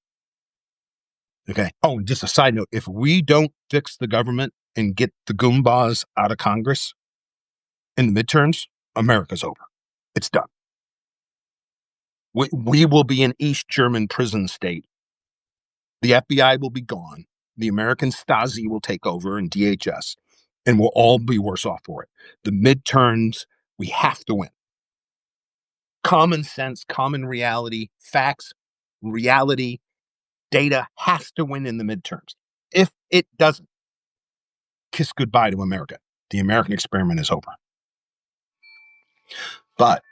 Okay. Oh, and just a side note, if we don't fix the government and get the Goombas out of Congress in the midterms, America's over. It's done. We will be an East German prison state The FBI will be gone. The American Stasi will take over and DHS, and we'll all be worse off for it. The midterms, we have to win. Common sense, common reality, facts, reality, data has to win in the midterms. If it doesn't, kiss goodbye to America. The American experiment is over. But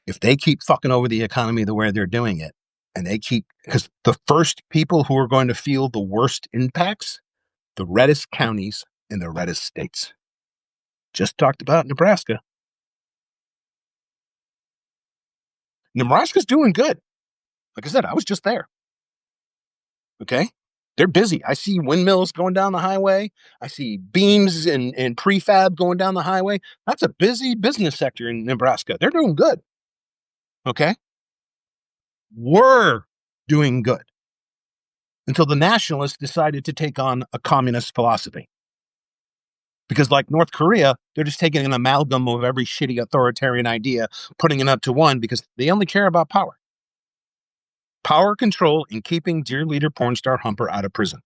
if they keep fucking over the economy the way they're doing it, and they keep, because the first people who are going to feel the worst impacts, the reddest counties in the reddest states. Just talked about Nebraska. Nebraska's doing good. Like I said, I was just there. Okay. They're busy. I see windmills going down the highway. I see beams and prefab going down the highway. That's a busy business sector in Nebraska. They're doing good. Okay. We're doing good until the nationalists decided to take on a communist philosophy. Because, like North Korea, they're just taking an amalgam of every shitty authoritarian idea, putting it up to one because they only care about power. Power, control, and keeping dear leader porn star Humper out of prison.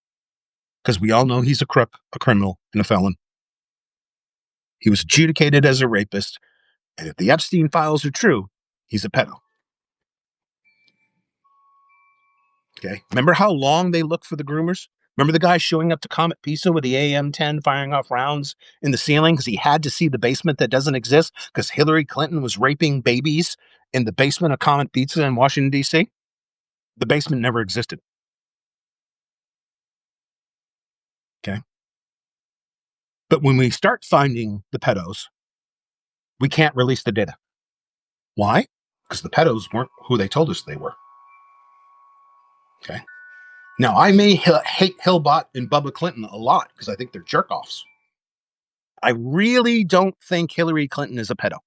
Because we all know he's a crook, a criminal, and a felon. He was adjudicated as a rapist. And if the Epstein files are true, he's a pedo. Okay. Remember how long they looked for the groomers? Remember the guy showing up to Comet Pizza with the AM-10 firing off rounds in the ceiling because he had to see the basement that doesn't exist because Hillary Clinton was raping babies in the basement of Comet Pizza in Washington, D.C.? The basement never existed. Okay. But when we start finding the pedos, we can't release the data. Why? Because the pedos weren't who they told us they were. Okay. Now, I may hate Hillbot and Bubba Clinton a lot because I think they're jerk-offs. I really don't think Hillary Clinton is a pedo.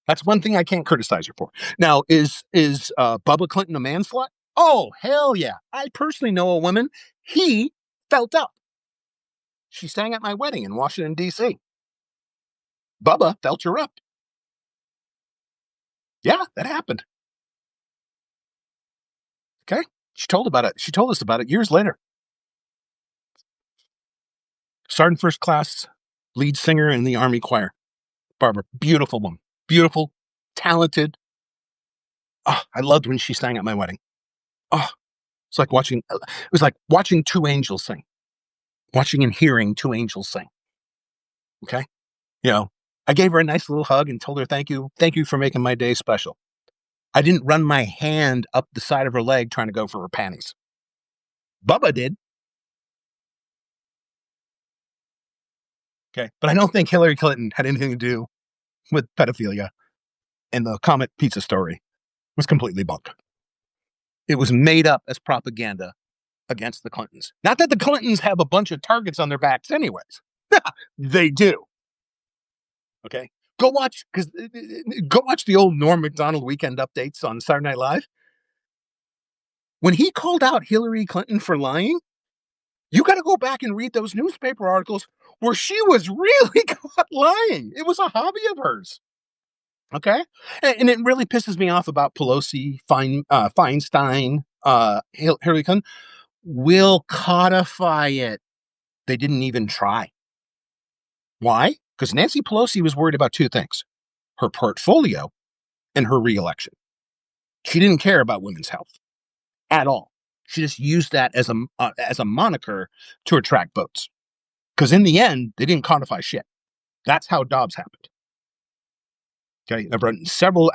That's one thing I can't criticize her for. Now, is Bubba Clinton a man slut? Oh, hell yeah. I personally know a woman. He felt up. She sang at my wedding in Washington, D.C. Bubba felt her up. Yeah, that happened. Okay. She told us about it years later. Sergeant First Class, lead singer in the Army Choir. Barbara, beautiful woman. Beautiful, talented. Oh, I loved when she sang at my wedding. Oh, it was like watching two angels sing. Watching and hearing two angels sing. Okay. You know, I gave her a nice little hug and told her, thank you for making my day special. I didn't run my hand up the side of her leg trying to go for her panties. Bubba did. Okay. But I don't think Hillary Clinton had anything to do with pedophilia, and the Comet Pizza story was completely bunk. It was made up as propaganda against the Clintons. Not that the Clintons have a bunch of targets on their backs anyways. They do. Okay. Go watch the old Norm Macdonald weekend updates on Saturday Night Live. When he called out Hillary Clinton for lying, you got to go back and read those newspaper articles where she was really caught lying. It was a hobby of hers. Okay. And it really pisses me off about Pelosi, Feinstein, Hillary Clinton. We'll codify it. They didn't even try. Why? Because Nancy Pelosi was worried about two things: her portfolio and her reelection. She didn't care about women's health at all. She just used that as a moniker to attract votes. Because in the end, they didn't codify shit. That's how Dobbs happened. Okay, I've written several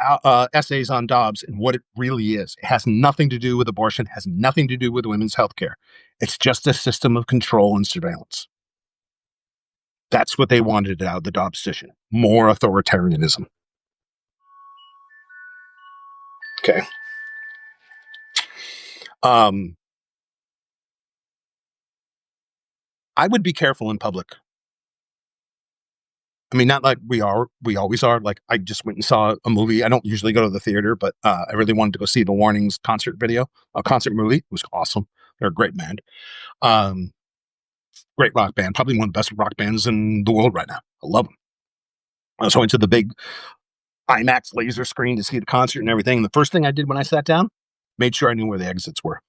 essays on Dobbs and what it really is. It has nothing to do with abortion, has nothing to do with women's health care. It's just a system of control and surveillance. That's what they wanted out of the Dobbs decision. More authoritarianism. Okay. I would be careful in public. I mean, not like we always are. Like, I just went and saw a movie. I don't usually go to the theater, but I really wanted to go see the Warnings concert movie. It was awesome. They're a great band. Great rock band. Probably one of the best rock bands in the world right now. I love them. I was going to the big IMAX laser screen to see the concert and everything. And the first thing I did when I sat down, made sure I knew where the exits were.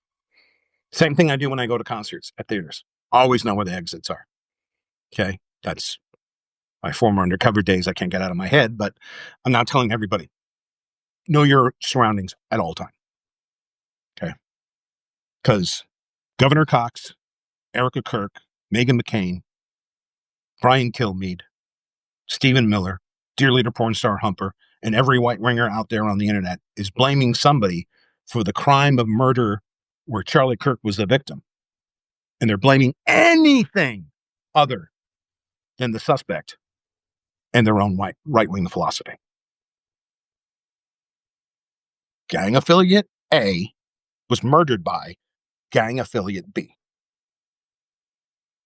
Same thing I do when I go to concerts at theaters. Always know where the exits are. Okay. That's my former undercover days. I can't get out of my head, but I'm now telling everybody, know your surroundings at all time. Okay. Because Governor Cox, Erica Kirk, Meghan McCain, Brian Kilmeade, Stephen Miller, Dear Leader Porn Star Humper, and every white ringer out there on the internet is blaming somebody for the crime of murder where Charlie Kirk was the victim. And they're blaming anything other than the suspect and their own right-wing philosophy. Gang affiliate A was murdered by gang affiliate B.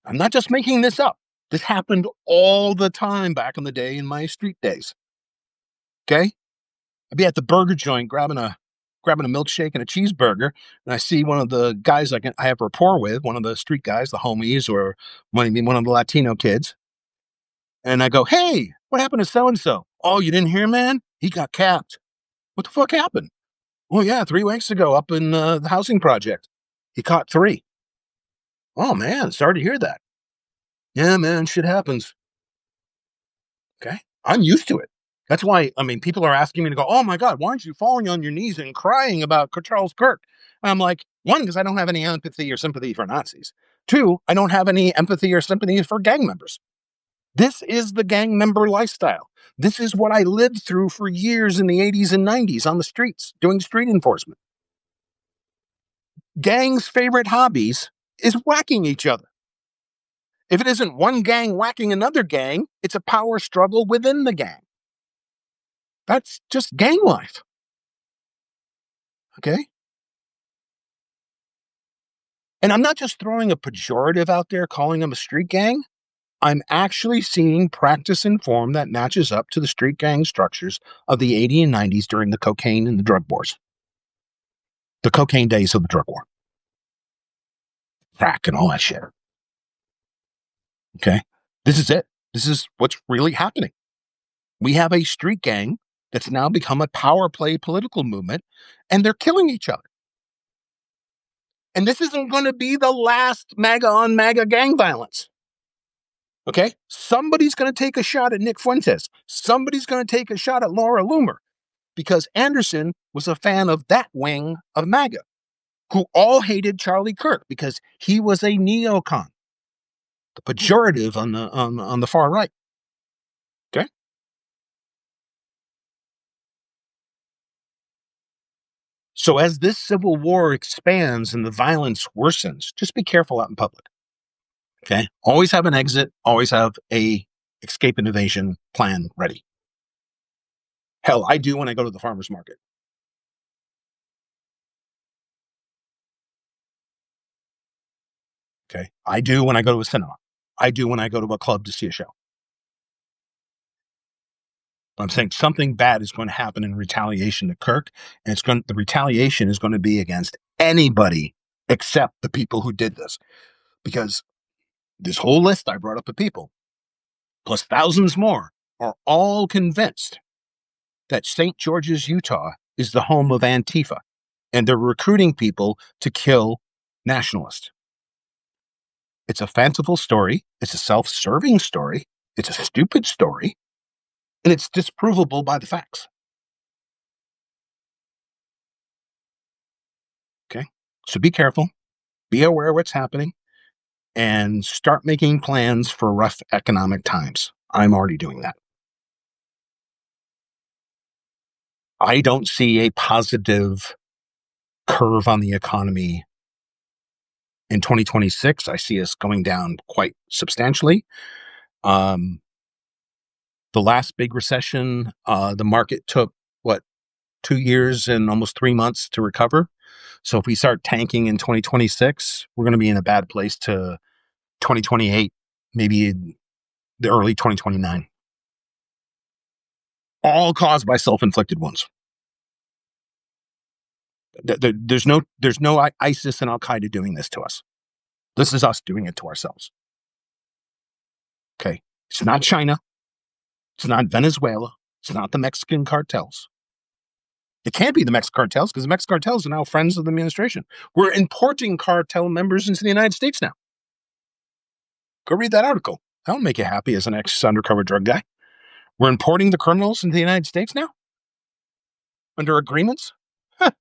I'm not just making this up. This happened all the time back in the day in my street days. Okay? I'd be at the burger joint grabbing a milkshake and a cheeseburger, and I see one of the guys I have rapport with, one of the street guys, the homies, or one of the Latino kids, and I go, "Hey, what happened to so and so? Oh, you didn't hear, man? He got capped. What the fuck happened? Oh yeah, 3 weeks ago up in the housing project, he caught 3. Oh man, sorry to hear that. Yeah, man, shit happens. Okay, I'm used to it. That's why, I mean, people are asking me to go, oh my God, why aren't you falling on your knees and crying about Charles Kirk? And I'm like, one, because I don't have any empathy or sympathy for Nazis. Two, I don't have any empathy or sympathy for gang members. This is the gang member lifestyle. This is what I lived through for years in the 80s and 90s on the streets, doing street enforcement. Gangs' favorite hobbies is whacking each other. If it isn't one gang whacking another gang, it's a power struggle within the gang. That's just gang life. Okay? And I'm not just throwing a pejorative out there calling them a street gang. I'm actually seeing practice and form that matches up to the street gang structures of the 80s and 90s during the cocaine and the drug wars. The cocaine days of the drug war. Crack and all that shit. Okay? This is it. This is what's really happening. We have a street gang that's now become a power play political movement, and they're killing each other. And this isn't going to be the last MAGA on MAGA gang violence. Okay? Somebody's going to take a shot at Nick Fuentes. Somebody's going to take a shot at Laura Loomer, because Anderson was a fan of that wing of MAGA, who all hated Charlie Kirk because he was a neocon, the pejorative on the far right. Okay? So as this civil war expands and the violence worsens, just be careful out in public. Okay? Always have an exit, always have a escape and evasion plan ready. Hell, I do when I go to the farmer's market. Okay? I do when I go to a cinema. I do when I go to a club to see a show. I'm saying something bad is going to happen in retaliation to Kirk, and the retaliation is going to be against anybody except the people who did this. Because this whole list I brought up of people, plus thousands more, are all convinced that St. George's, Utah is the home of Antifa, and they're recruiting people to kill nationalists. It's a fanciful story. It's a self-serving story. It's a stupid story. And it's disprovable by the facts. Okay? So be careful. Be aware of what's happening. And start making plans for rough economic times. I'm already doing that. I don't see a positive curve on the economy in 2026. I see us going down quite substantially. The last big recession, the market took, 2 years and almost 3 months to recover. So if we start tanking in 2026, we're going to be in a bad place to 2028, maybe the early 2029. All caused by self-inflicted wounds. There's no ISIS and Al Qaeda doing this to us. This is us doing it to ourselves. Okay, it's not China. It's not Venezuela. It's not the Mexican cartels. It can't be the Mexican cartels because the Mexican cartels are now friends of the administration. We're importing cartel members into the United States now. Go read that article. That'll make you happy as an ex-undercover drug guy. We're importing the criminals into the United States now? Under agreements? Huh.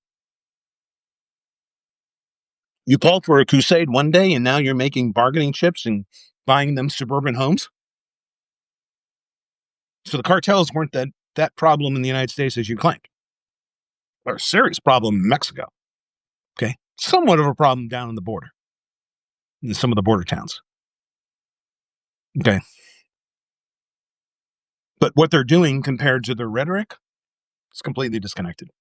You called for a crusade one day and now you're making bargaining chips and buying them suburban homes? So the cartels weren't that problem in the United States as you claimed. They're a serious problem in Mexico. Okay. Somewhat of a problem down on the border, in some of the border towns. Okay. But what they're doing compared to their rhetoric is completely disconnected.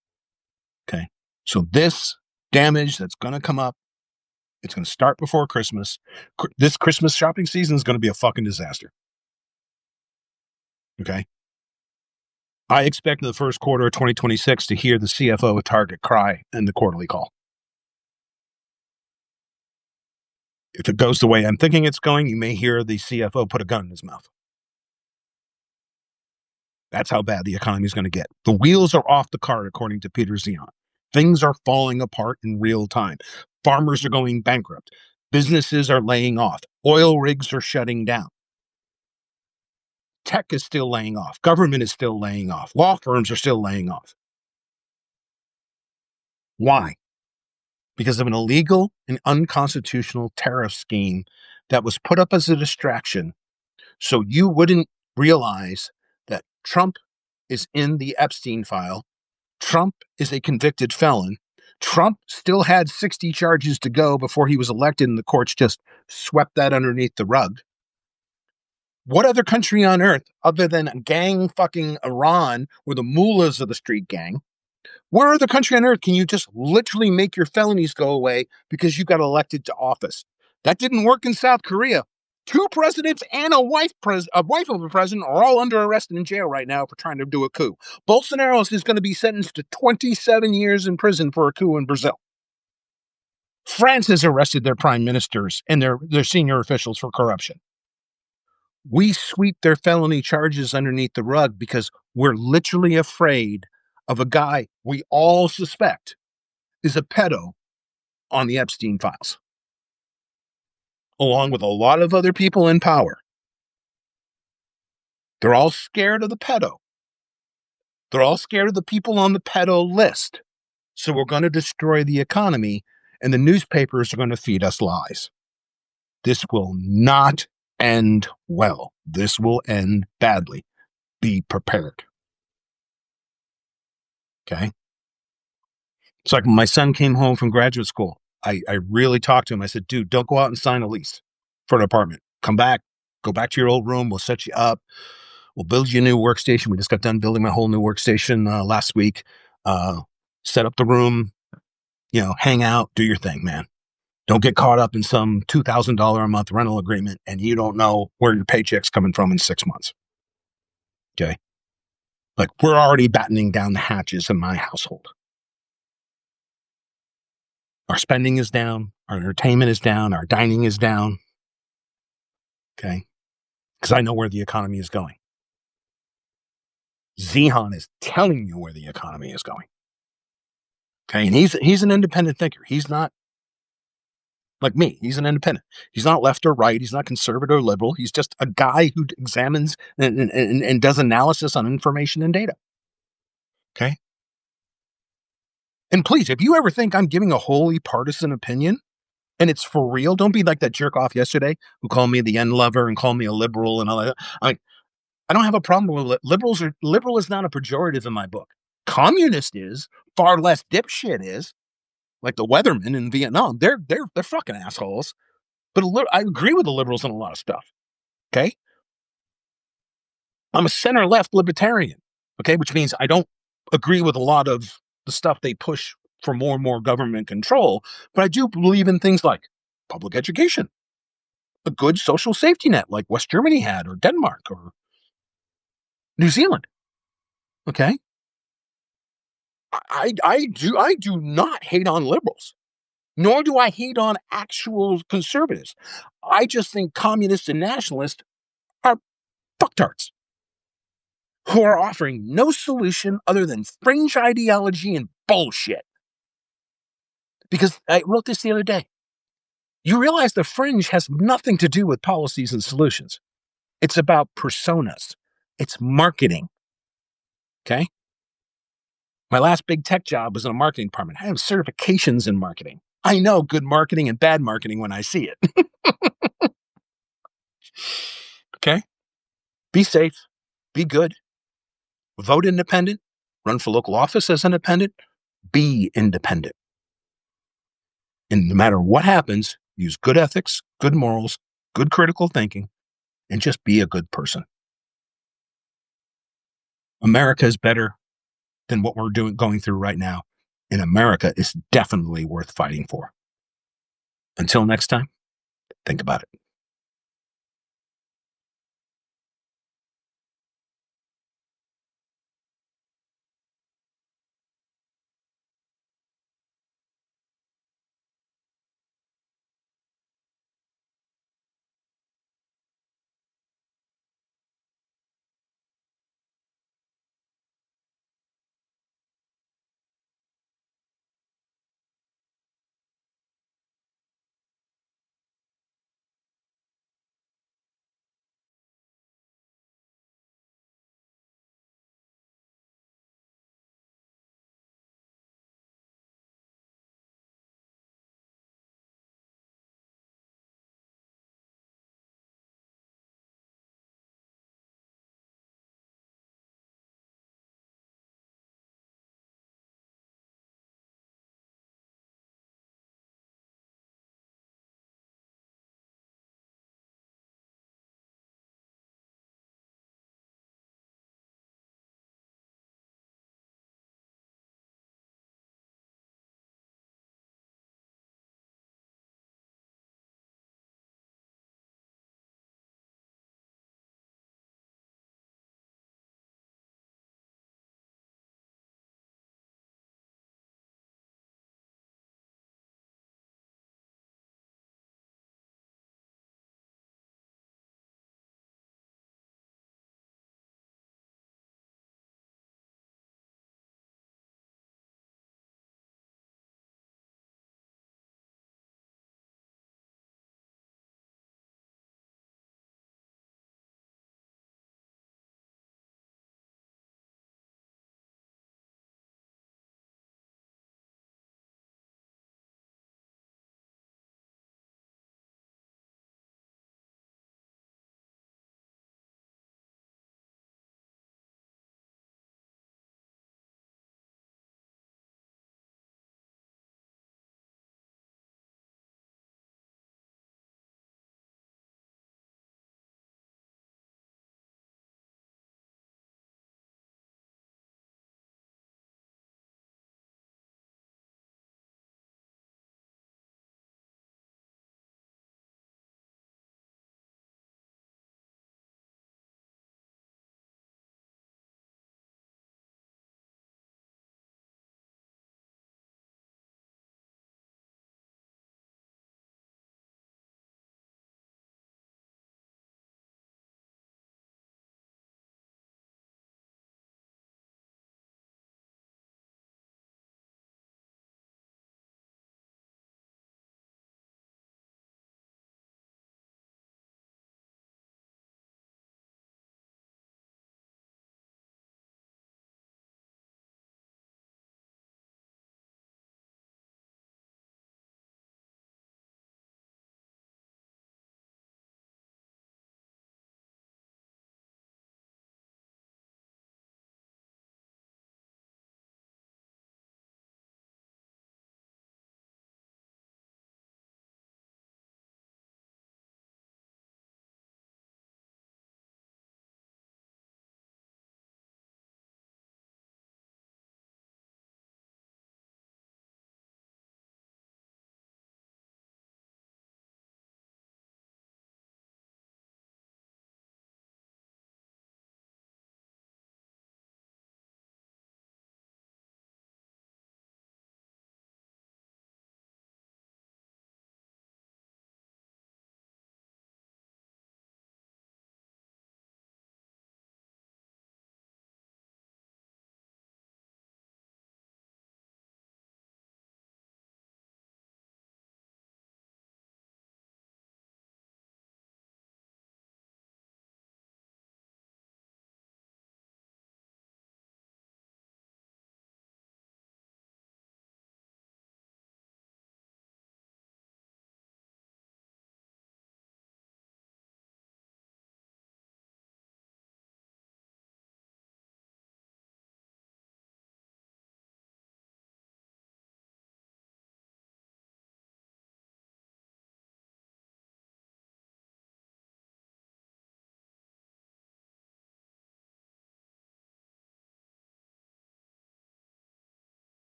Okay. So this damage that's going to come up, it's going to start before Christmas. This Christmas shopping season is going to be a fucking disaster. Okay. I expect in the first quarter of 2026 to hear the CFO of Target cry in the quarterly call. If it goes the way I'm thinking it's going, you may hear the CFO put a gun in his mouth. That's how bad the economy is going to get. The wheels are off the cart, according to Peter Zion. Things are falling apart in real time. Farmers are going bankrupt. Businesses are laying off. Oil rigs are shutting down. Tech is still laying off. Government is still laying off. Law firms are still laying off. Why? Because of an illegal and unconstitutional tariff scheme that was put up as a distraction so you wouldn't realize that Trump is in the Epstein file. Trump is a convicted felon. Trump still had 60 charges to go before he was elected, and the courts just swept that underneath the rug. What other country on earth, other than gang fucking Iran, or the mullahs of the street gang, where other country on earth can you just literally make your felonies go away because you got elected to office? That didn't work in South Korea. 2 presidents and a wife of a president are all under arrest and in jail right now for trying to do a coup. Bolsonaro is going to be sentenced to 27 years in prison for a coup in Brazil. France has arrested their prime ministers and their senior officials for corruption. We sweep their felony charges underneath the rug because we're literally afraid of a guy we all suspect is a pedo on the Epstein files, along with a lot of other people in power. They're all scared of the pedo. They're all scared of the people on the pedo list. So we're going to destroy the economy, and the newspapers are going to feed us lies. This will not end well. This will end badly. Be prepared. Okay? It's like when my son came home from graduate school. I really talked to him. I said, dude, don't go out and sign a lease for an apartment. Come back. Go back to your old room. We'll set you up. We'll build you a new workstation. We just got done building my whole new workstation last week. Set up the room, hang out, do your thing, man. Don't get caught up in some $2,000 a month rental agreement and you don't know where your paycheck's coming from in 6 months. Okay. Like, we're already battening down the hatches in my household. Our spending is down. Our entertainment is down. Our dining is down. Okay. Because I know where the economy is going. Zihan is telling you where the economy is going. Okay. And he's an independent thinker. He's not like me. He's an independent. He's not left or right. He's not conservative or liberal. He's just a guy who examines and does analysis on information and data. Okay. And please, if you ever think I'm giving a wholly partisan opinion and it's for real, don't be like that jerk off yesterday who called me the end lover and called me a liberal and all that. I don't have a problem with it. Liberal is not a pejorative in my book. Communist is, far less dipshit is, like the weathermen in Vietnam. They're fucking assholes. But I agree with the liberals on a lot of stuff. Okay. I'm a center left libertarian. Okay. Which means I don't agree with a lot of the stuff they push for more and more government control. But I do believe in things like public education, a good social safety net like West Germany had, or Denmark, or New Zealand. Okay. I do not hate on liberals, nor do I hate on actual conservatives. I just think communists and nationalists are fucktards. who are offering no solution other than fringe ideology and bullshit. Because I wrote this the other day. You realize the fringe has nothing to do with policies and solutions. It's about personas. It's marketing. Okay. My last big tech job was in a marketing department. I have certifications in marketing. I know good marketing and bad marketing when I see it. Okay. Be safe. Be good. Vote independent. Run for local office as independent. Be independent. And no matter what happens, use good ethics, good morals, good critical thinking, and just be a good person. America is better than what we're going through right now. And America is definitely worth fighting for. Until next time, think about it.